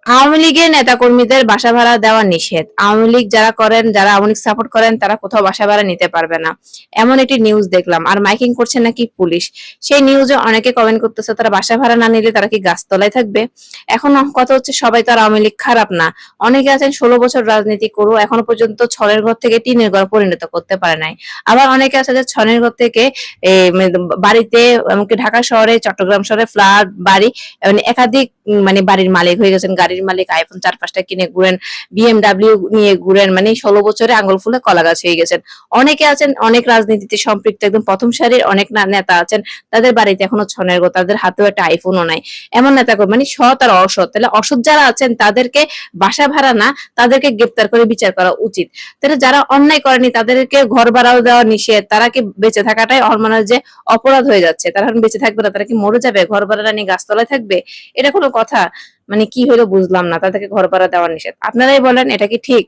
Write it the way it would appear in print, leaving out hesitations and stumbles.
আওয়ামী লীগের নেতাকর্মীদের বাসা ভাড়া দেওয়া নিষেধ। আওয়ামী লীগ যারা করেন, যারা আওয়ামী লীগ সাপোর্ট করেন, তারা কোথাও বাসা ভাড়া নিতে পারবে না, এমন একটি নিউজ দেখলাম। আর মাইকিং করছে নাকি পুলিশ। সেই নিউজে অনেকে কমেন্ট করতেছে তারা বাসা ভাড়া না নিলে তারা কি গাছতলায় থাকবে। এখন কথা হচ্ছে সবাই তো আর আওয়ামী লীগ খারাপ না। অনেকে আছেন 16 বছর রাজনীতি করো, এখনো পর্যন্ত ছলের ঘর থেকে টিনের ঘর পরিণত করতে পারে নাই। আবার অনেকে আছে যে ছনের ঘর থেকে বাড়িতে, এমনকি ঢাকা শহরে, চট্টগ্রাম শহরে ফ্ল্যাট বাড়ি, মানে একাধিক মানে বাড়ির মালিক হয়ে গেছেন, গাড়ির মালিক, আইফোন 4-5টা কিনে ঘুরেন, বিএমডাব্লিউ নিয়ে ঘুরেন, মানে 16 বছরে আঙ্গুল ফুলে কলা গাছ হয়ে গেছেন। অনেকে আছেন অনেক রাজনীতিতে সম্পৃক্ত, একদম প্রথম সারির অনেক নেতা আছেন, তাদের বাড়িতে এখনো ছনের গো, তাদের হাতেও একটা আইফোনও নাই। এমন নেতা মানে সৎ আর অসৎ, তাহলে অসৎ যারা আছেন তাদেরকে বাসা ভাড়া না, তাদেরকে গ্রেপ্তার করে বিচার করা উচিত। তাহলে যারা অন্যায় করেনি তাদেরকে ঘর ভাড়াও দেওয়া নিষেধ, তারা কি বেঁচে থাকাটাই মনে হয় যে অপরাধ হয়ে যাচ্ছে। তারা এখন বেঁচে থাকবে না, তারা কি মরে যাবে? ঘর ভাড়া নিয়ে গাছতলায় থাকবে? এটা কোনো কথা? মানে কি হলো বুঝলাম না, তাদেরকে ঘর ভাড়া দেওয়া নিষেধ। আপনারাই বলেন এটা কি ঠিক?